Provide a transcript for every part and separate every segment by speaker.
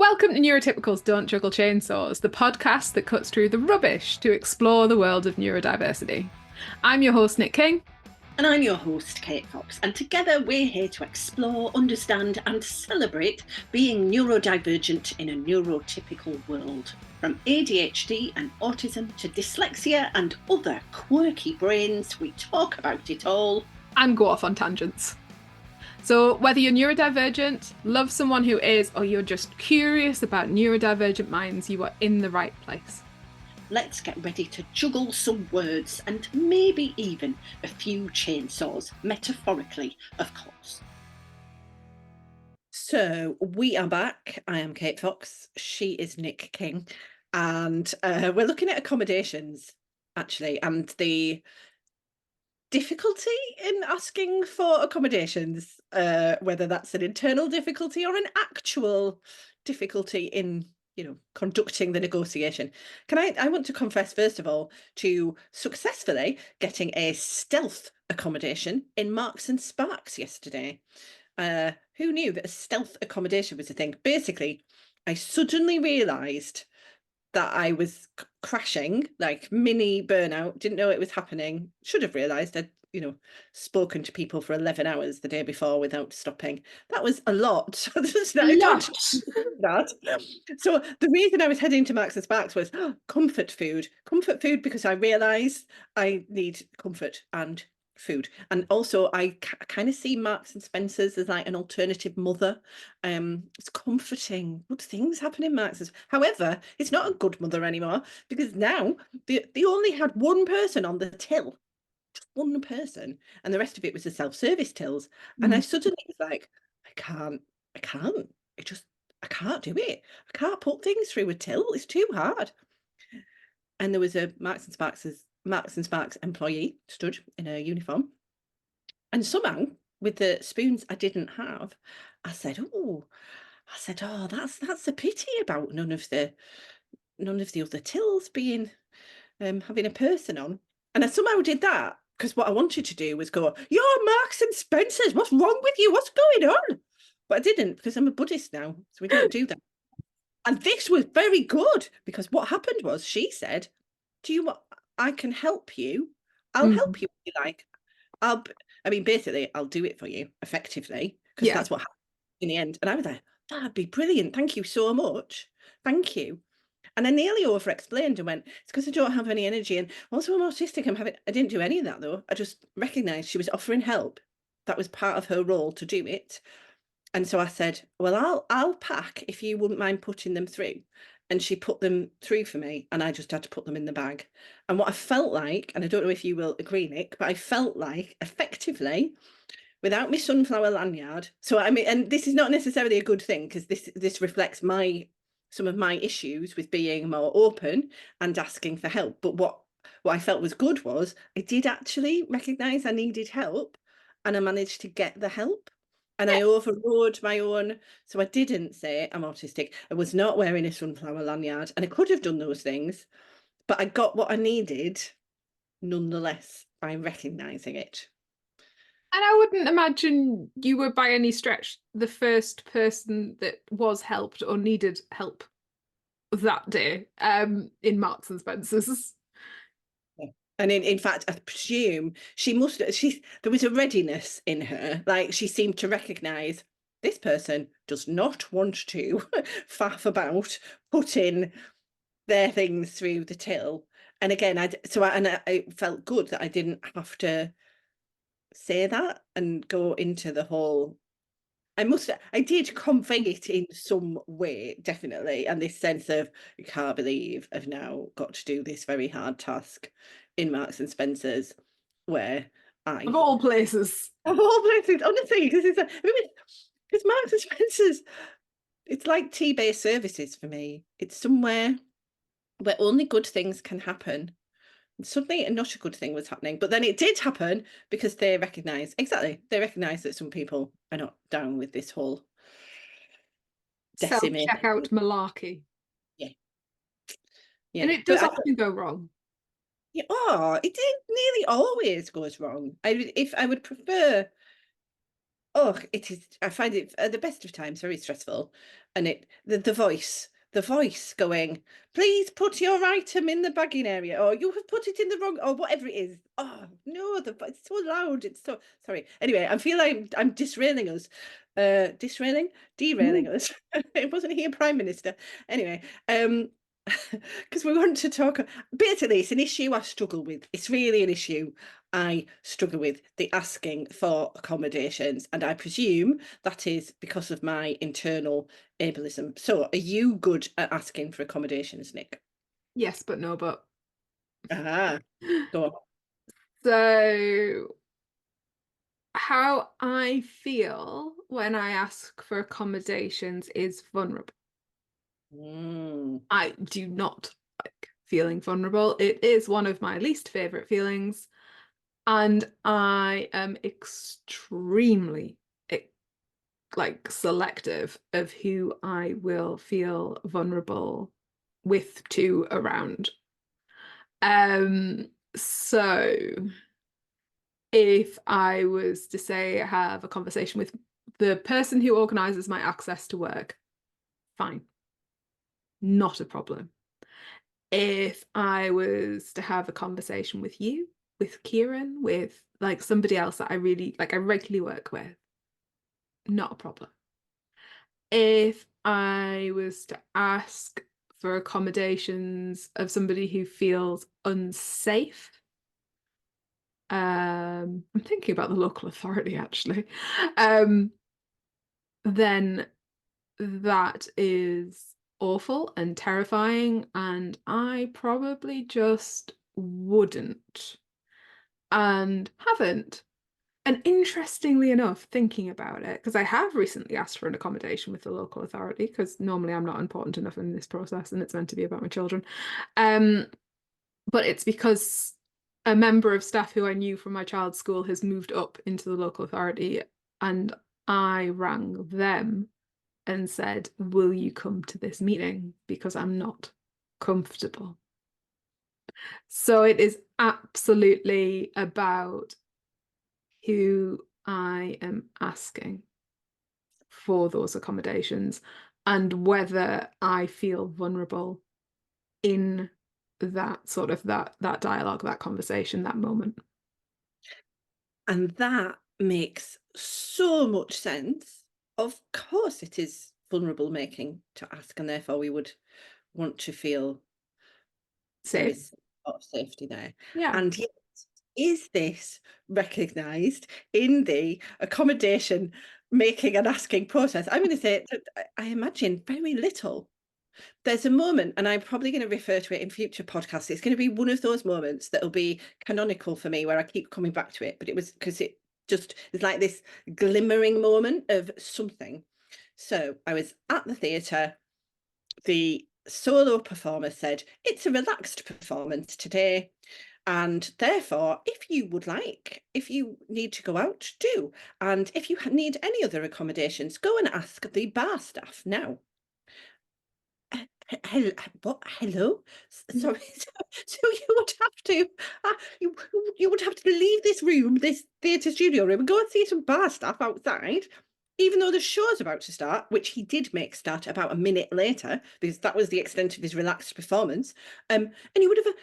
Speaker 1: Welcome to Neurotypicals Don't Juggle Chainsaws, the podcast that cuts through the rubbish to explore the world of neurodiversity. I'm your host, Nick King.
Speaker 2: And I'm your host, Kate Fox. And together we're here to explore, understand, and celebrate being neurodivergent in a neurotypical world. From ADHD and autism to dyslexia and other quirky brains, we talk about it all.
Speaker 1: And go off on tangents. So, whether you're neurodivergent, love someone who is, or you're just curious about neurodivergent minds, you are in the right place.
Speaker 2: Let's get ready to juggle some words and maybe even a few chainsaws, metaphorically, of course. So we are back. I am Kate Fox. She is Nick King. And we're looking at accommodations, actually, and the difficulty in asking for accommodations, whether that's an internal difficulty or an actual difficulty in conducting the negotiation. I want to confess, first of all, to successfully getting a stealth accommodation in Marks and Sparks yesterday. Who knew that a stealth accommodation was a thing? Basically, I suddenly realised that I was crashing, like mini burnout, didn't know it was happening, should have realised I'd, spoken to people for 11 hours the day before without stopping. That was a lot. That. So the reason I was heading to Marks and Sparks was comfort food because I realised I need comfort and food. And also I kind of see Marks and Spencer's as like an alternative mother. It's comforting, good things happen in Marks. However, it's not a good mother anymore because now they only had one person on the till, just one person, and the rest of it was the self-service tills. And I suddenly was like, I can't I can't do it. I can't put things through a till. It's too hard. And there was a Marks and Sparks employee stood in a uniform. And somehow, with the spoons I didn't have, I said, oh, that's a pity about none of the other tills being having a person on. And I somehow did that because what I wanted to do was go, you're Marks and Spencer's, what's wrong with you? What's going on? But I didn't because I'm a Buddhist now, so we don't do that. And this was very good because what happened was she said, do you want, I can help you. I'll help you if you like. Basically, I'll do it for you effectively because that's what happened in the end. And I was like, that'd be brilliant. Thank you so much. Thank you. And I nearly over-explained and went, it's because I don't have any energy. And also I'm autistic. I didn't do any of that though. I just recognised she was offering help. That was part of her role to do it. And so I said, well, I'll pack if you wouldn't mind putting them through. And she put them through for me and I just had to put them in the bag. And what I felt like, and I don't know if you will agree, Nick, but I felt like effectively, without my sunflower lanyard. So I mean, and this is not necessarily a good thing because this reflects some of my issues with being more open and asking for help. But what I felt was good was I did actually recognise I needed help and I managed to get the help. And I overrode my own. So I didn't say I'm autistic. I was not wearing a sunflower lanyard and I could have done those things, but I got what I needed nonetheless by recognising it.
Speaker 1: And I wouldn't imagine you were by any stretch the first person that was helped or needed help that day in Marks and Spencer's.
Speaker 2: And in fact, I presume there was a readiness in her. Like she seemed to recognise this person does not want to faff about putting their things through the till. And again, I felt good that I didn't have to say that and go into the whole. I did convey it in some way, definitely, and this sense of you can't believe I've now got to do this very hard task in Marks and Spencer's, where
Speaker 1: Of all places,
Speaker 2: honestly, because Marks and Spencer's, it's like tea-based services for me. It's somewhere where only good things can happen. And suddenly, not a good thing was happening, but then it did happen because they recognise that some people are not down with this whole decimated
Speaker 1: self-checkout malarkey.
Speaker 2: Yeah.
Speaker 1: And it does often go wrong.
Speaker 2: Yeah, it nearly always goes wrong. I would prefer oh, it is, I find it at the best of times very stressful. And the voice going, please put your item in the bagging area, or you have put it in the wrong, or whatever it is. Oh no, it's so loud. It's so sorry. Anyway, I feel like I'm disrailing us. Derailing
Speaker 1: Mm.
Speaker 2: us. It wasn't he a prime minister? Anyway, because we want to talk. Basically, it's an issue I struggle with. It's really an issue I struggle with, the asking for accommodations. And I presume that is because of my internal ableism. So are you good at asking for accommodations, Nick?
Speaker 1: Yes, but no, but.
Speaker 2: Ah, go on.
Speaker 1: So, how I feel when I ask for accommodations is vulnerable.
Speaker 2: Mm.
Speaker 1: I do not like feeling vulnerable. It is one of my least favorite feelings, and I am extremely like selective of who I will feel vulnerable with to around. So if I was to say have a conversation with the person who organizes my access to work, fine, not a problem. If I was to have a conversation with you, with Kieran, with like somebody else that I really like, I regularly work with, not a problem. If I was to ask for accommodations of somebody who feels unsafe, I'm thinking about the local authority actually, then that is awful and terrifying, and I probably just wouldn't and haven't. And interestingly enough, thinking about it, because I have recently asked for an accommodation with the local authority, because normally I'm not important enough in this process and it's meant to be about my children. Um, but it's because a member of staff who I knew from my child's school has moved up into the local authority, and I rang them and said, will you come to this meeting? Because I'm not comfortable. So it is absolutely about who I am asking for those accommodations and whether I feel vulnerable in that sort of that dialogue, that conversation, that moment.
Speaker 2: And that makes so much sense. Of course, it is vulnerable making to ask, and therefore we would want to feel there
Speaker 1: Safe.
Speaker 2: is a lot of safety there.
Speaker 1: Yeah.
Speaker 2: And yet, is this recognised in the accommodation making and asking process? I'm going to say that I imagine very little. There's a moment, and I'm probably going to refer to it in future podcasts. It's going to be one of those moments that'll be canonical for me where I keep coming back to it. But it was because it just is like this glimmering moment of something. So I was at the theatre. The solo performer said, it's a relaxed performance today. And therefore, if you would like, if you need to go out, do. And if you need any other accommodations, go and ask the bar staff now. Hello, what? Hello? Sorry. So you would have to, you would have to leave this room, this theatre studio room, and go and see some bar staff outside, even though the show's about to start, which he did make start about a minute later, because that was the extent of his relaxed performance. And you would have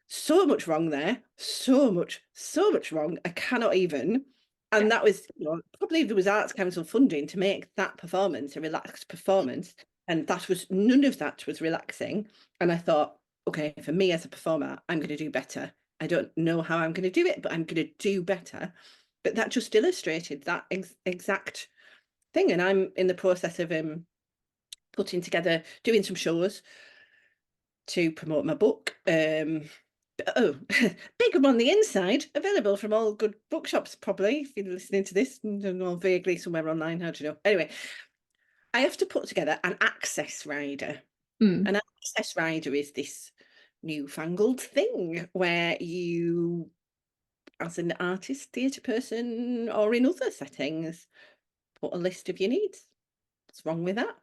Speaker 2: so much wrong there, so much wrong. I cannot even.
Speaker 1: Yeah.
Speaker 2: And that was, probably there was Arts Council funding to make that performance a relaxed performance. And that was, none of that was relaxing. And I thought, okay, for me as a performer, I'm going to do better. I don't know how I'm going to do it, but I'm going to do better. But that just illustrated that exact thing. And I'm in the process of putting together, doing some shows to promote my book. Oh, bigger on the inside, available from all good bookshops, probably, if you're listening to this, or vaguely somewhere online, how do you know? Anyway, I have to put together an access rider.
Speaker 1: Mm.
Speaker 2: An access rider is this newfangled thing where you, as an artist, theatre person, or in other settings, put a list of your needs. What's wrong with that?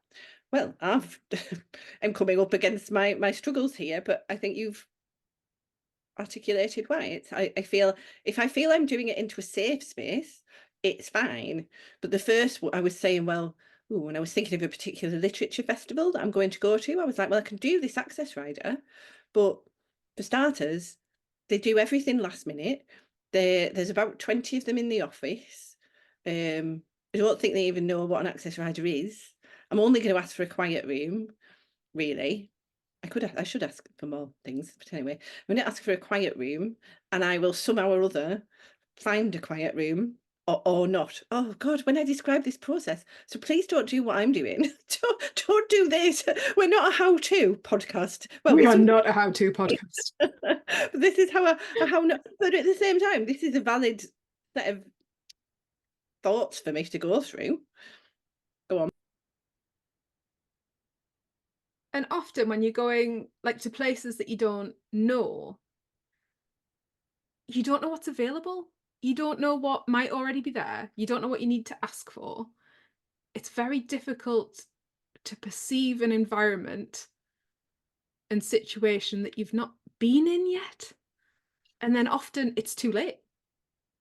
Speaker 2: Well, I'm coming up against my struggles here, but I think you've articulated why. I feel, if I feel I'm doing it into a safe space, it's fine. But the first one, I was saying, well, ooh, when I was thinking of a particular literature festival that I'm going to go to, I was like, well, I can do this access rider, but for starters, they do everything last minute. There's about 20 of them in the office. I don't think they even know what an access rider is. I'm only going to ask for a quiet room, really. I should ask for more things, but anyway, I'm going to ask for a quiet room, and I will somehow or other find a quiet room or not. Oh God, when I describe this process, so please don't do what I'm doing. Don't do this. We're not a how-to podcast. Well,
Speaker 1: We are not a how-to podcast.
Speaker 2: this is how not, but at the same time, this is a valid set of thoughts for me to go through. Go on.
Speaker 1: And often when you're going like to places that you don't know what's available. You don't know what might already be there. You don't know what you need to ask for. It's very difficult to perceive an environment and situation that you've not been in yet. And then often it's too late.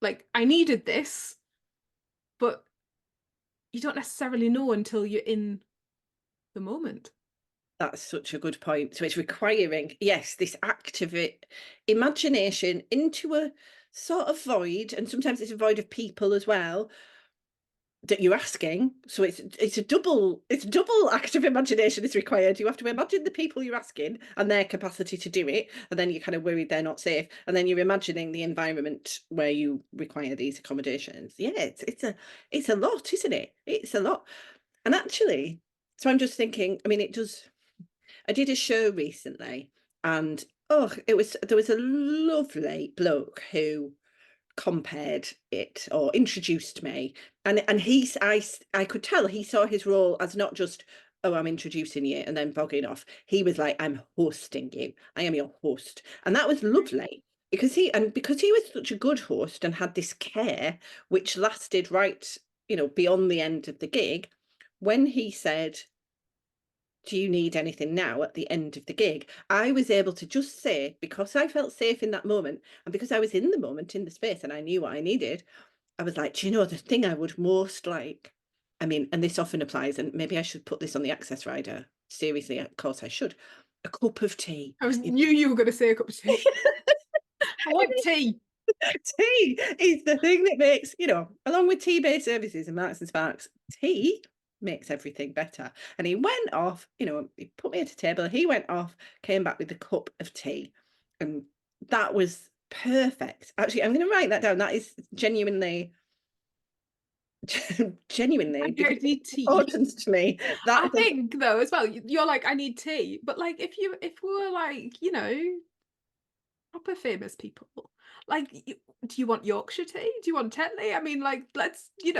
Speaker 1: Like, I needed this, but you don't necessarily know until you're in the moment.
Speaker 2: That's such a good point. So it's requiring, yes, this active imagination into a sort of void, and sometimes it's a void of people as well that you're asking. So it's a double active imagination is required. You have to imagine the people you're asking and their capacity to do it, and then you're kind of worried they're not safe, and then you're imagining the environment where you require these accommodations. Yeah, it's a lot, isn't it? It's a lot. And actually, so I'm just thinking, I mean, it does. I did a show recently, and there was a lovely bloke who compared it or introduced me, and I could tell he saw his role as not just, oh, I'm introducing you and then bogging off. He was like, I'm hosting you. I am your host. And that was lovely because he was such a good host and had this care which lasted right, beyond the end of the gig. When he said, do you need anything now at the end of the gig? I was able to just say, because I felt safe in that moment, and because I was in the moment, in the space, and I knew what I needed, I was like, do you know the thing I would most like? I mean, and this often applies, and maybe I should put this on the access rider. Seriously, of course I should. A cup of tea.
Speaker 1: Knew you were going to say a cup of tea. I want tea.
Speaker 2: Tea is the thing that makes, along with tea-based services and Marks and Sparks, tea makes everything better. And he went off, he put me at a table, he went off, came back with a cup of tea. And that was perfect. Actually, I'm going to write that down. That is genuinely
Speaker 1: I need tea.
Speaker 2: important to me.
Speaker 1: I think though as well, you're like, I need tea. But like if we were like, proper famous people, like, do you want Yorkshire tea? Do you want Tetley? I mean, like, let's, you're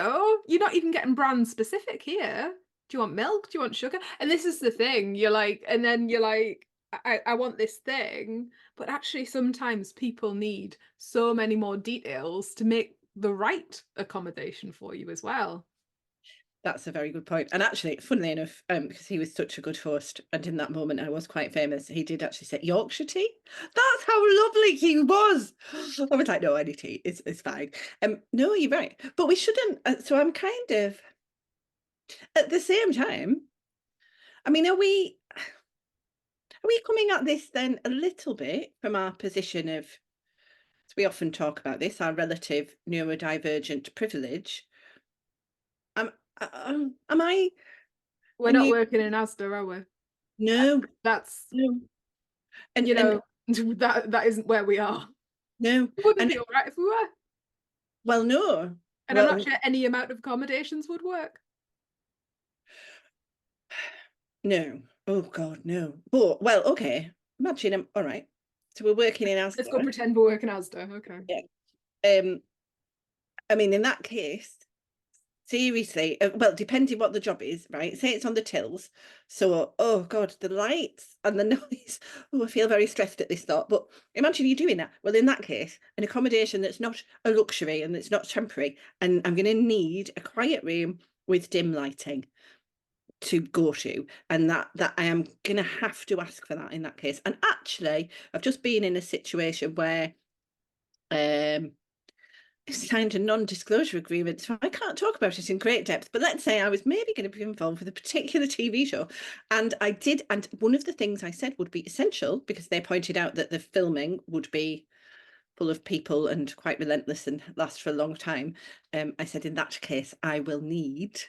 Speaker 1: not even getting brand specific here. Do you want milk? Do you want sugar? And this is the thing, you're like, and then you're like, I want this thing, but actually sometimes people need so many more details to make the right accommodation for you as well.
Speaker 2: That's a very good point. And actually, funnily enough, because he was such a good host, and in that moment I was quite famous, he did actually say Yorkshire tea. That's how lovely he was. I was like, no, any tea, it's fine. No, you're right. But we shouldn't. So I'm kind of at the same time. I mean, are we coming at this then a little bit from our position of, as we often talk about this, our relative neurodivergent privilege? Am I?
Speaker 1: We're not working in Asda, are we?
Speaker 2: No,
Speaker 1: that's
Speaker 2: no. And
Speaker 1: that isn't where we are.
Speaker 2: no,
Speaker 1: It wouldn't be all right if we were.
Speaker 2: Well, no.
Speaker 1: And I'm not sure any amount of accommodations would work.
Speaker 2: No. Oh God, no. But well, okay. Imagine all right. So we're working in Asda.
Speaker 1: Let's go pretend we're working Asda. Okay.
Speaker 2: Yeah. I mean, in that case, seriously, well, depending what the job is, right? Say it's on the tills. So, oh God, the lights and the noise. Oh, I feel very stressed at this thought. But imagine you doing that. Well, in that case, an accommodation that's not a luxury and it's not temporary, and I'm going to need a quiet room with dim lighting to go to, and that I am going to have to ask for that in that case. And actually, I've just been in a situation where signed a non-disclosure agreement, so I can't talk about it in great depth, but let's say I was maybe going to be involved with a particular TV show, and I did, and one of the things I said would be essential, because they pointed out that the filming would be full of people and quite relentless and last for a long time. I said, in that case, I will need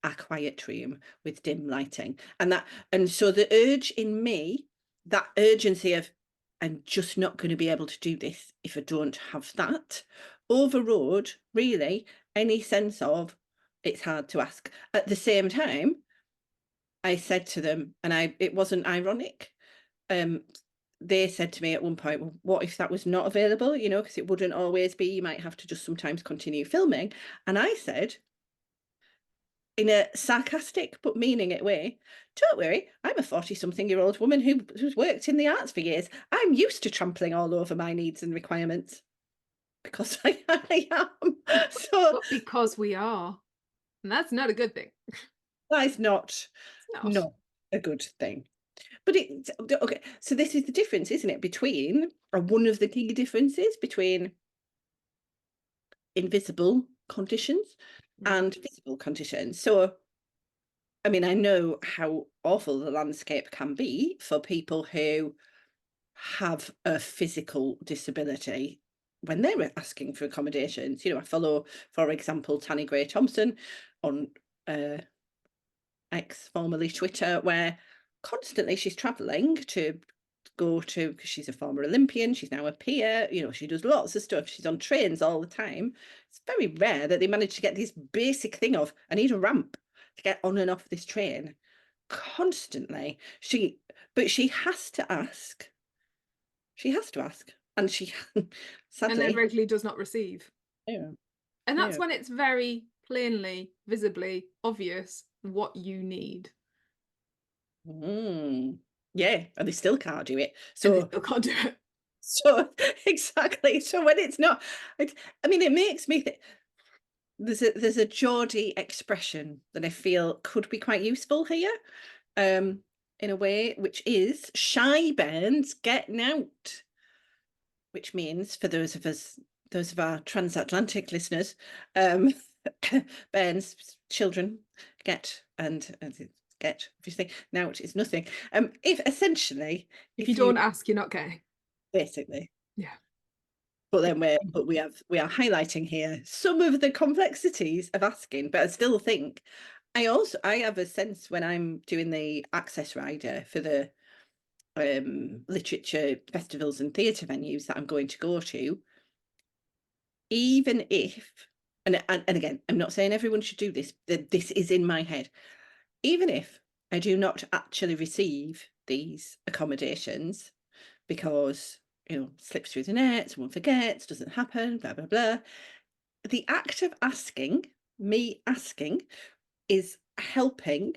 Speaker 2: a quiet room with dim lighting. And so the urge in me, that urgency of, I'm just not going to be able to do this if I don't have that, overrode really any sense of it's hard to ask. At the same time, I said to them, and it wasn't ironic, they said to me at one point, well, what if that was not available? You know, because it wouldn't always be, you might have to just sometimes continue filming. And I said, in a sarcastic but meaning it way, don't worry, I'm a 40-something-year-old woman who's worked in the arts for years. I'm used to trampling all over my needs and requirements, because I am. So
Speaker 1: But because we are, and that's not a good thing.
Speaker 2: that is not
Speaker 1: It's not.
Speaker 2: a good thing. But okay, so this is the difference, isn't it, between, or one of the key differences between invisible conditions and visible conditions. So, I mean, I know how awful the landscape can be for people who have a physical disability when they're asking for accommodations. You know, I follow, for example, Tanny Gray Thompson on X, formerly Twitter, where constantly she's traveling to go to, because she's a former Olympian, she's now a peer, you know, she does lots of stuff, she's on trains all the time. It's very rare that they manage to get this basic thing of, I need a ramp to get on and off this train constantly. But she has to ask, and she
Speaker 1: And then
Speaker 2: sadly,
Speaker 1: regularly does not receive.
Speaker 2: yeah,
Speaker 1: And that's
Speaker 2: yeah.
Speaker 1: when it's very plainly, visibly obvious what you need.
Speaker 2: Yeah, and they still can't do it.
Speaker 1: And they
Speaker 2: So
Speaker 1: still can't do it.
Speaker 2: so exactly. So when it's not, I mean, it makes me think there's a Geordie expression that I feel could be quite useful here, in a way, which is shy bairns getting out, which means for those of our transatlantic listeners, bairns, children, get obviously now it is nothing. If essentially,
Speaker 1: If you don't ask, you're not getting.
Speaker 2: basically.
Speaker 1: Yeah.
Speaker 2: But then we are highlighting here some of the complexities of asking, but I still think I have a sense when I'm doing the access rider for the literature festivals and theatre venues that I'm going to go to, even if, and again, I'm not saying everyone should do this, this is in my head, even if I do not actually receive these accommodations because, you know, slips through the net, someone forgets, doesn't happen, blah, blah, blah. The act of asking, me asking, is helping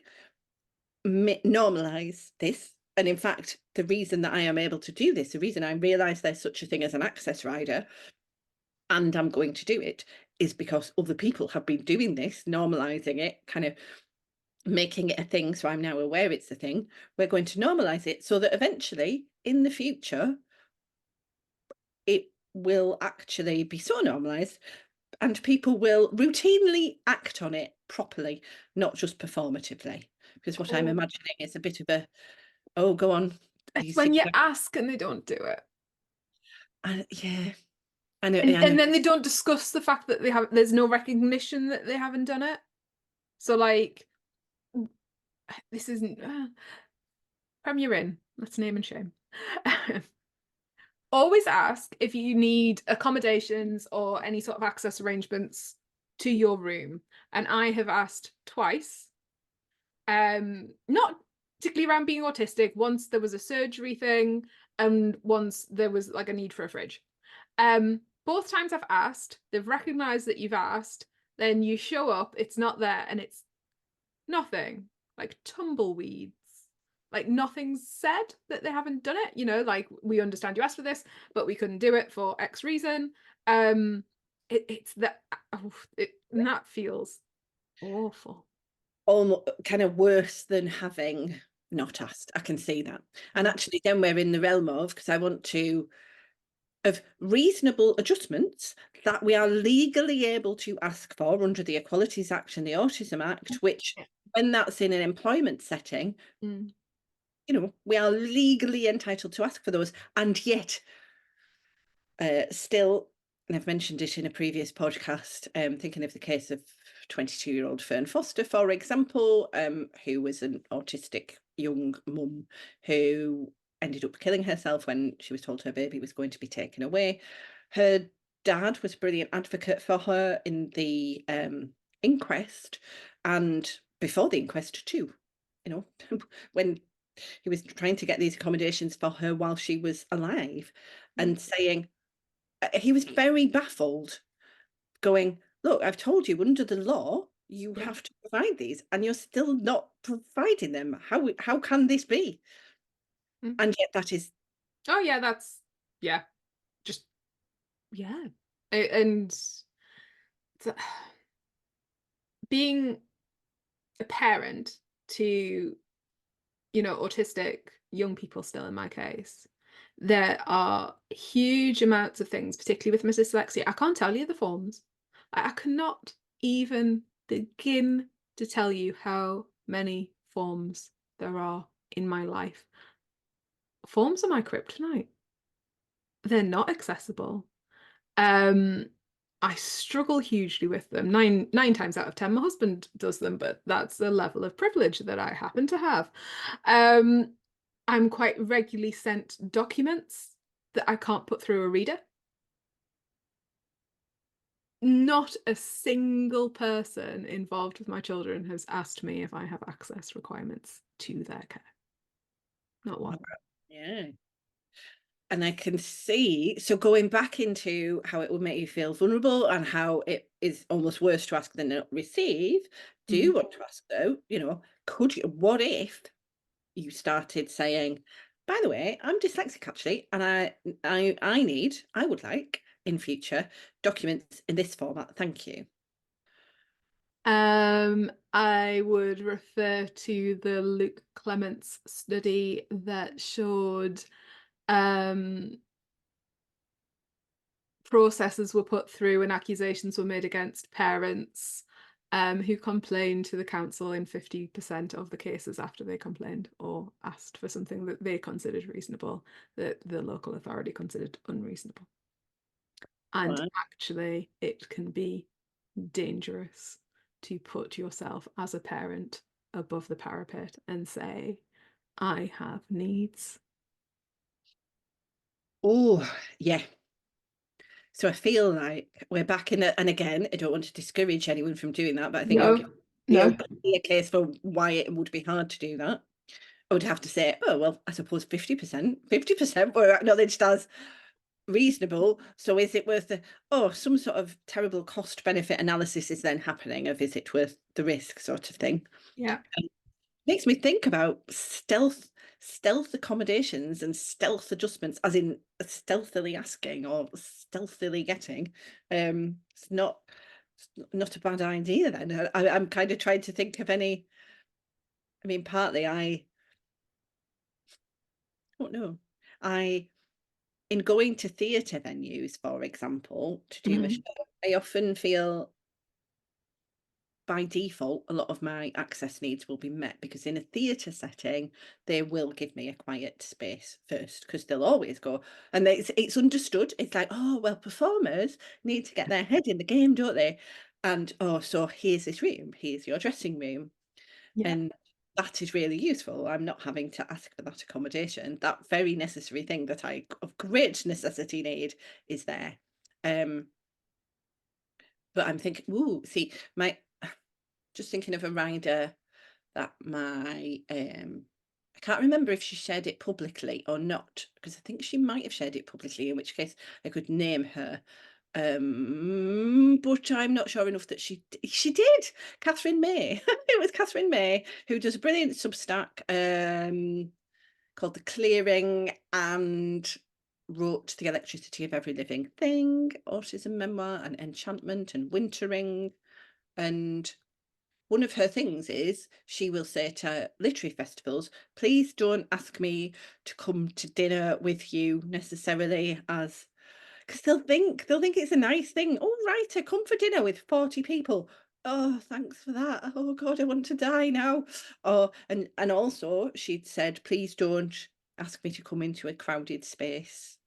Speaker 2: normalize this. And in fact, the reason that I am able to do this, the reason I realize there's such a thing as an access rider, and I'm going to do it, is because other people have been doing this, normalizing it, kind of making it a thing. So I'm now aware it's a thing. We're going to normalize it so that eventually in the future, it will actually be so normalized and people will routinely act on it properly, not just performatively. Because what I'm imagining is a bit of a, oh, go on.
Speaker 1: It's when you ask and they don't do it.
Speaker 2: Yeah, I know.
Speaker 1: And then they don't discuss the fact that there's no recognition that they haven't done it. So like, this isn't Premier Inn. Let's name and shame. Always ask if you need accommodations or any sort of access arrangements to your room. And I have asked twice. Not particularly around being autistic. Once there was a surgery thing, and once there was like a need for a fridge. Both times I've asked, they've recognized that you've asked, then you show up, it's not there, and it's nothing. Like tumbleweeds. Like nothing's said that they haven't done it, you know, like we understand you asked for this, but we couldn't do it for X reason. It's that that feels awful.
Speaker 2: Almost kind of worse than having not asked. I can see that. And actually then we're in the realm of, because I want to of reasonable adjustments that we are legally able to ask for under the Equalities Act and the Autism Act, which,
Speaker 1: Yeah.
Speaker 2: when that's in an employment setting,
Speaker 1: Mm.
Speaker 2: we are legally entitled to ask for those. And yet, still, and I've mentioned it in a previous podcast, thinking of the case of 22-year-old Fern Foster, for example, who was an autistic young mum who ended up killing herself when she was told her baby was going to be taken away. Her dad was a brilliant advocate for her in the inquest, and before the inquest too, when he was trying to get these accommodations for her while she was alive,
Speaker 1: Mm.
Speaker 2: and saying, he was very baffled, going, look, I've told you under the law you
Speaker 1: Yeah.
Speaker 2: have to provide these, and you're still not providing them. How can this be?
Speaker 1: Mm.
Speaker 2: And yet that is
Speaker 1: Oh yeah, that's yeah, just yeah. And th- being a parent to, autistic young people still in my case, there are huge amounts of things, particularly with my dyslexia. I can't tell you the forms. I cannot even begin to tell you how many forms there are in my life. Forms are my kryptonite. They're not accessible. Um, I struggle hugely with them. Nine times out of 10, my husband does them, but that's a level of privilege that I happen to have. Um, I'm quite regularly sent documents that I can't put through a reader. Not a single person involved with my children has asked me if I have access requirements to their care. Not
Speaker 2: wow,
Speaker 1: one.
Speaker 2: yeah. And I can see, so going back into how it would make you feel vulnerable and how it is almost worse to ask than not receive. Do
Speaker 1: Mhm.
Speaker 2: you want to ask though, could you, what if you started saying, by the way, I'm dyslexic actually, and I would like in future documents in this format. Thank you.
Speaker 1: I would refer to the Luke Clements study that showed um, processes were put through and accusations were made against parents who complained to the council in 50% of the cases after they complained or asked for something that they considered reasonable, that the local authority considered unreasonable. And
Speaker 2: Right.
Speaker 1: actually, it can be dangerous to put yourself as a parent above the parapet and say, I have needs.
Speaker 2: Oh, yeah. So I feel like we're back in it. And again, I don't want to discourage anyone from doing that, but I think you're
Speaker 1: No,
Speaker 2: giving me
Speaker 1: no.
Speaker 2: a case for why it would be hard to do that. I would have to say, oh, well, I suppose 50% were acknowledged as reasonable. So is it worth some sort of terrible cost benefit analysis is then happening of is it worth the risk sort of thing?
Speaker 1: Yeah.
Speaker 2: Makes me think about stealth accommodations and stealth adjustments, as in stealthily asking or stealthily getting. It's not a bad idea then. I'm kind of trying to think of any. I mean, partly I don't know. I In going to theatre venues, for example, to do my show,
Speaker 1: Mhm.
Speaker 2: I often feel by default, a lot of my access needs will be met because in a theatre setting, they will give me a quiet space first because they'll always go, and it's understood. It's like, oh, well, performers need to get their head in the game, don't they? And oh, so here's this room, here's your dressing room.
Speaker 1: Yeah.
Speaker 2: And that is really useful. I'm not having to ask for that accommodation. That very necessary thing that I of great necessity need is there. Um, but I'm thinking, ooh, see, my just thinking of a rider that my I can't remember if she shared it publicly or not, because I think she might have shared it publicly, in which case I could name her. But I'm not sure enough that she did. Catherine May. It was Catherine May who does a brilliant Substack called The Clearing and wrote The Electricity of Every Living Thing, Autism Memoir and Enchantment and Wintering. And one of her things is she will say to literary festivals, please don't ask me to come to dinner with you necessarily as because they'll think it's a nice thing. Oh, right, I come for dinner with 40 people. Oh, thanks for that. Oh God, I want to die now. Oh, and also she'd said, please don't ask me to come into a crowded space,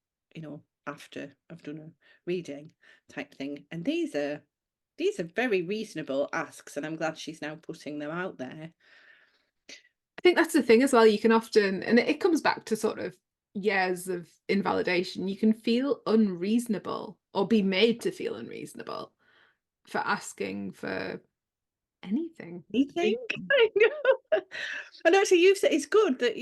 Speaker 2: after I've done a reading type thing. And these are very reasonable asks, and I'm glad she's now putting them out there.
Speaker 1: I think that's the thing as well. You can often, and it comes back to sort of years of invalidation, you can feel unreasonable or be made to feel unreasonable for asking for anything.
Speaker 2: Anything? I know. And actually, you've said it's good that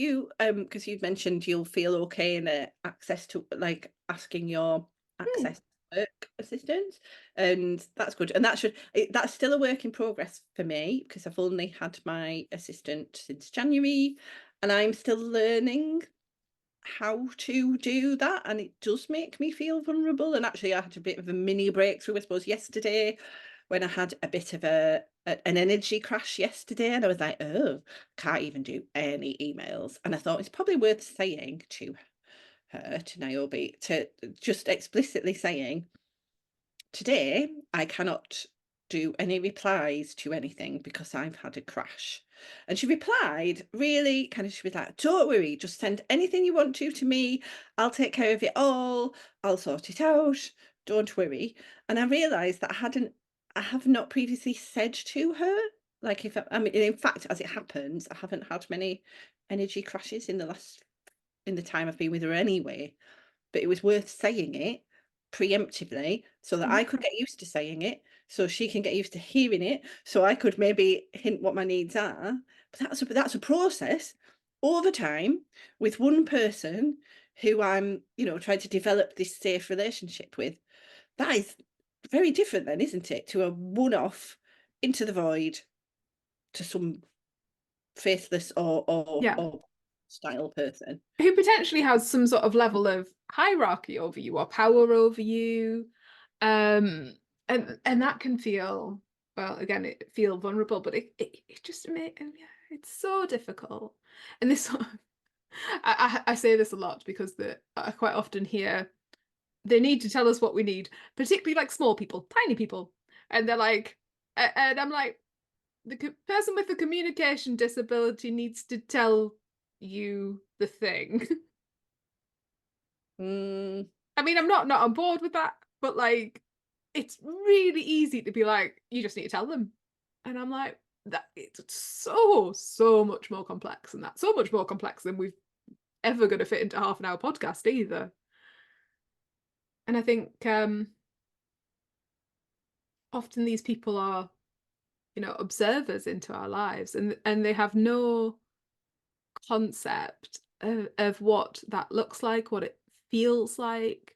Speaker 2: because you've mentioned you'll feel okay in access to, like, asking your
Speaker 1: Hmm.
Speaker 2: access to work assistance, and that's good. And that's still a work in progress for me because I've only had my assistant since January, and I'm still learning how to do that, and it does make me feel vulnerable. And actually, I had a bit of a mini breakthrough, I suppose, yesterday when I had a bit of an energy crash yesterday, and I was like, oh, can't even do any emails. And I thought it's probably worth saying to her, to Niobe, to just explicitly saying, today I cannot do any replies to anything because I've had a crash. And she replied really kind of, she was like, don't worry, just send anything you want to me. I'll take care of it all. I'll sort it out. Don't worry. And I realized that I have not previously said to her, like, I mean, in fact, as it happens, I haven't had many energy crashes in the time I've been with her anyway, but it was worth saying it preemptively so that I could get used to saying it, so she can get used to hearing it, so I could maybe hint what my needs are. But that's a process over time with one person who I'm, trying to develop this safe relationship with. That is very different then, isn't it, to a one-off into the void to some faithless
Speaker 1: Yeah.
Speaker 2: or style person.
Speaker 1: Who potentially has some sort of level of hierarchy over you or power over you. And that can feel, well, again, it feel vulnerable, but it just yeah, it's so difficult. And this sort of, I say this a lot because I quite often hear they need to tell us what we need, particularly like small people, tiny people. And they're like, and I'm like, the person with the communication disability needs to tell you the thing.
Speaker 2: Mm,
Speaker 1: I mean, I'm not on board with that, but like, it's really easy to be like, you just need to tell them. And I'm like, that it's so much more complex than that. So much more complex than we've ever going to fit into half an hour podcast either. And I think often these people are, observers into our lives, and they have no concept of what that looks like, what it feels like.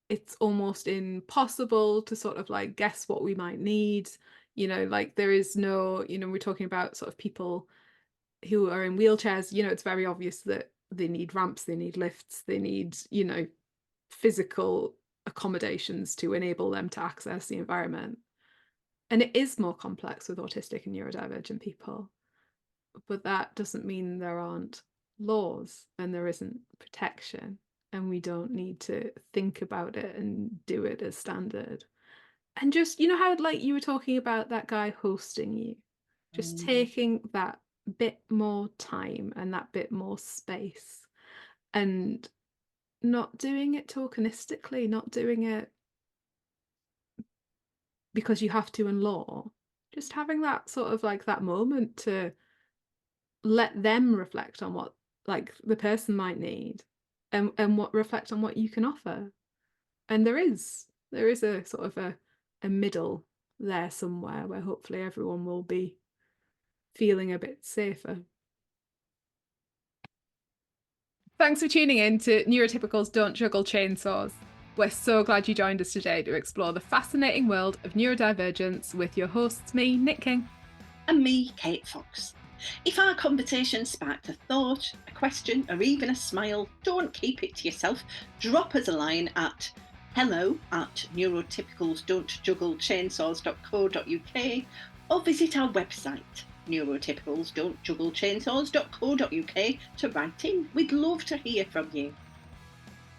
Speaker 1: It's almost impossible to sort of like guess what we might need. Like there is no, we're talking about sort of people who are in wheelchairs, it's very obvious that they need ramps, they need lifts, they need, physical accommodations to enable them to access the environment. And it is more complex with autistic and neurodivergent people, but that doesn't mean there aren't laws and there isn't protection, and we don't need to think about it and do it as standard. And just, how like you were talking about that guy hosting you, just
Speaker 2: mm,
Speaker 1: taking that bit more time and that bit more space, and not doing it tokenistically, not doing it because you have to in law, just having that sort of like that moment to let them reflect on what like the person might need, and what reflect on what you can offer. And there is a sort of a middle there somewhere where hopefully everyone will be feeling a bit safer. Thanks for tuning in to Neurotypicals Don't Juggle Chainsaws. We're so glad you joined us today to explore the fascinating world of neurodivergence with your hosts, me, Nick King.
Speaker 2: and me, Kate Fox. If our conversation sparked a thought, a question, or even a smile, don't keep it to yourself. Drop us a line at hello@neurotypicalsdon'tjugglechainsaws.co.uk or visit our website, neurotypicalsdon'tjugglechainsaws.co.uk, to write in. We'd love to hear from you.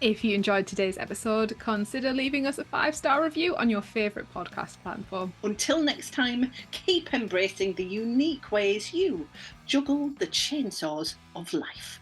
Speaker 1: If you enjoyed today's episode, consider leaving us a 5-star review on your favourite podcast platform.
Speaker 2: Until next time, keep embracing the unique ways you juggle the chainsaws of life.